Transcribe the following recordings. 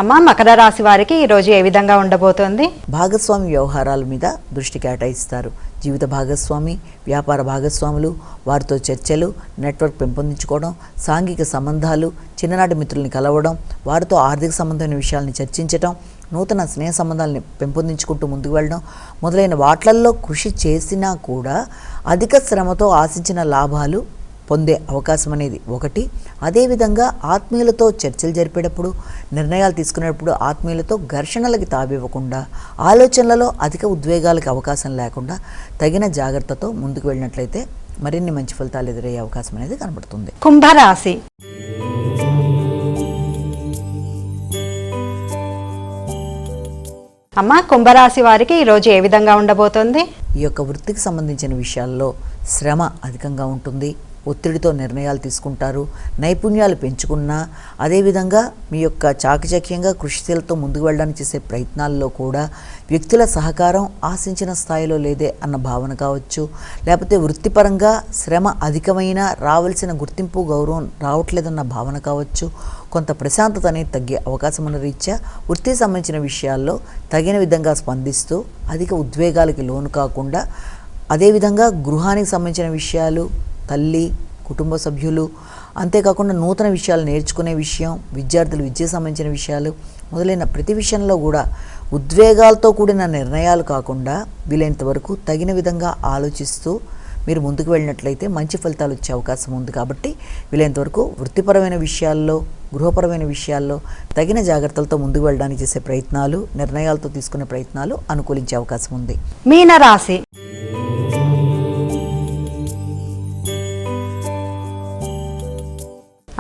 అమ్మ, మకర రాశి వారికి ఈరోజు ఏ విధంగా ఉండబోతోంది? భాగస్వామి వ్యవహారాల మీద దృష్టి కేటాయిస్తారు. జీవిత భాగస్వామి, వ్యాపార భాగస్వాములు, వారితో చర్చలు, నెట్వర్క్ పెంపొందించుకోవడం, సాంఘిక సంబంధాలు, చిన్ననాటి మిత్రుల్ని కలవడం, వారితో ఆర్థిక సంబంధమైన విషయాల్ని చర్చించడం, నూతన స్నేహ సంబంధాలని పెంపొందించుకుంటూ ముందుకు వెళ్ళడం మొదలైన వాట్లల్లో కృషి చేసినా కూడా అధిక శ్రమతో ఆశించిన లాభాలు పొందే అవకాశం అనేది ఒకటి. అదేవిధంగా ఆత్మీయులతో చర్చలు జరిపేటప్పుడు, నిర్ణయాలు తీసుకునేటప్పుడు ఆత్మీయులతో ఘర్షణలకి తావివ్వకుండా, ఆలోచనలలో అధిక ఉద్వేగాలకు అవకాశం లేకుండా తగిన జాగ్రత్తతో ముందుకు వెళ్ళినట్లయితే మరిన్ని మంచి ఫలితాలు ఎదురయ్యే అవకాశం అనేది కనబడుతుంది. కుంభరాశి. అమ్మ, కుంభరాశి వారికి ఈరోజు ఏ విధంగా ఉండబోతోంది? ఈ యొక్క వృత్తికి సంబంధించిన విషయాల్లో శ్రమ అధికంగా ఉంటుంది. ఒత్తిడితో నిర్ణయాలు తీసుకుంటారు. నైపుణ్యాలు పెంచుకున్నా, అదేవిధంగా మీ యొక్క చాకచక్యంగా కృషిశీలతో ముందుకు వెళ్ళడానికి చేసే ప్రయత్నాల్లో కూడా వ్యక్తుల సహకారం ఆశించిన స్థాయిలో లేదే అన్న భావన కావచ్చు, లేకపోతే వృత్తిపరంగా శ్రమ అధికమైన రావాల్సిన గుర్తింపు గౌరవం రావట్లేదన్న భావన కావచ్చు. కొంత ప్రశాంతత అనేది తగ్గే అవకాశం ఉన్న రీత్యా వృత్తికి సంబంధించిన విషయాల్లో తగిన విధంగా స్పందిస్తూ అధిక ఉద్వేగాలకి లోను కాకుండా, అదేవిధంగా గృహానికి సంబంధించిన విషయాలు, తల్లి, కుటుంబ సభ్యులు, అంతేకాకుండా నూతన విషయాలు నేర్చుకునే విషయం, విద్యార్థులు విద్యకు సంబంధించిన విషయాలు మొదలైన ప్రతి విషయంలో కూడా ఉద్వేగాలతో కూడిన నిర్ణయాలు కాకుండా వీలైనంత వరకు తగిన విధంగా ఆలోచిస్తూ మీరు ముందుకు వెళ్ళినట్లయితే మంచి ఫలితాలు వచ్చే అవకాశం ఉంది. కాబట్టి వీలైనంత వరకు వృత్తిపరమైన విషయాల్లో, గృహపరమైన విషయాల్లో తగిన జాగ్రత్తలతో ముందుకు వెళ్ళడానికి చేసే ప్రయత్నాలు, నిర్ణయాలతో తీసుకునే ప్రయత్నాలు అనుకూలించే అవకాశం ఉంది. మీనరాశి.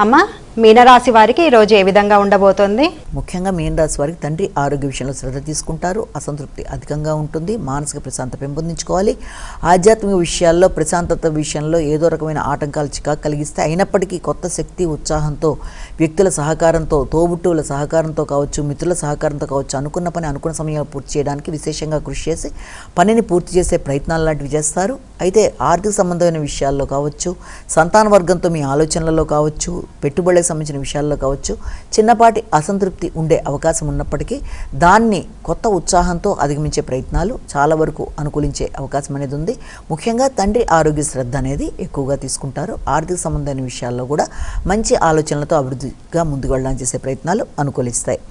అమ్మ, మీనరాశి వారికి ఈరోజు ఏ విధంగా ఉండబోతోంది? ముఖ్యంగా మీనరాశి వారికి తండ్రి ఆరోగ్య విషయంలో శ్రద్ధ తీసుకుంటారు. అసంతృప్తి అధికంగా ఉంటుంది. మానసిక ప్రశాంతత పెంపొందించుకోవాలి. ఆధ్యాత్మిక విషయాల్లో, ప్రశాంతత విషయంలో ఏదో రకమైన ఆటంకాలు చికాకు కలిగిస్తే, అయినప్పటికీ కొత్త శక్తి, ఉత్సాహంతో, వ్యక్తుల సహకారంతో, తోబుట్టువుల సహకారంతో కావచ్చు, మిత్రుల సహకారంతో కావచ్చు, అనుకున్న పని అనుకున్న సమయంలో పూర్తి చేయడానికి విశేషంగా కృషి చేసి పనిని పూర్తి చేసే ప్రయత్నాలు లాంటివి చేస్తారు. అయితే ఆర్థిక సంబంధమైన విషయాల్లో కావచ్చు, సంతాన వర్గంతో మీ ఆలోచనలలో కావచ్చు, పెట్టుబడులకు సంబంధించిన విషయాల్లో కావచ్చు చిన్నపాటి అసంతృప్తి ఉండే అవకాశం ఉన్నప్పటికీ దాన్ని కొత్త ఉత్సాహంతో అధిగమించే ప్రయత్నాలు చాలా వరకు అనుకూలించే అవకాశం అనేది ఉంది. ముఖ్యంగా తండ్రి ఆరోగ్య శ్రద్ధ అనేది ఎక్కువగా తీసుకుంటారు. ఆర్థిక సంబంధమైన విషయాల్లో కూడా మంచి ఆలోచనలతో అభివృద్ధిగా ముందుకు వెళ్ళడానికి చేసే ప్రయత్నాలు అనుకూలిస్తాయి.